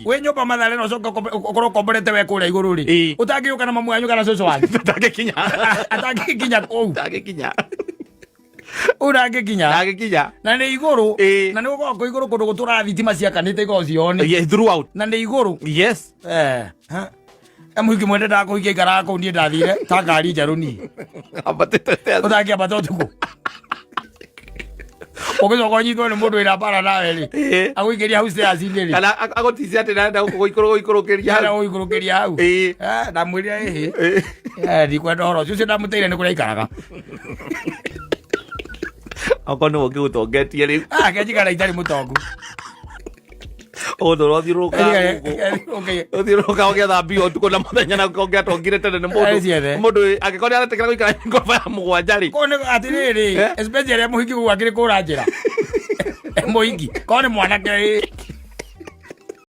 we nyumba mathare no coka ukoro komborete we kuria iguru ri utangiuka na mamu anyu kana cucu wanyu atangikinya kou Urangikinya na ni iguru na ni ugo iguru kundu gutura thitima ciakanite igo cione throughout na ni iguru yes amuhiki mwende ndakuhikia ikara ko ndie ndathire ta ngari njeru ni utangia batotuku Ogicoka nyitwo ni mundu ira bara nawe ri aguikiria hau stairs ni kana agotisia ati na guikurukiria hau guikurukiria hau ndamwiria ndikwenda horo ucio ndamuteire ni kuria ikaraga akono ugiutongetie ri kenjikara itari mutongu Othiruka ogetha mbio tuko na muthenya na kongia tongire tene ni mundu agikoni aratekera guikara ngoroba ya mugwanja ri kone atiriri especially muhiki gwakire kura njira muhiki kone mwanake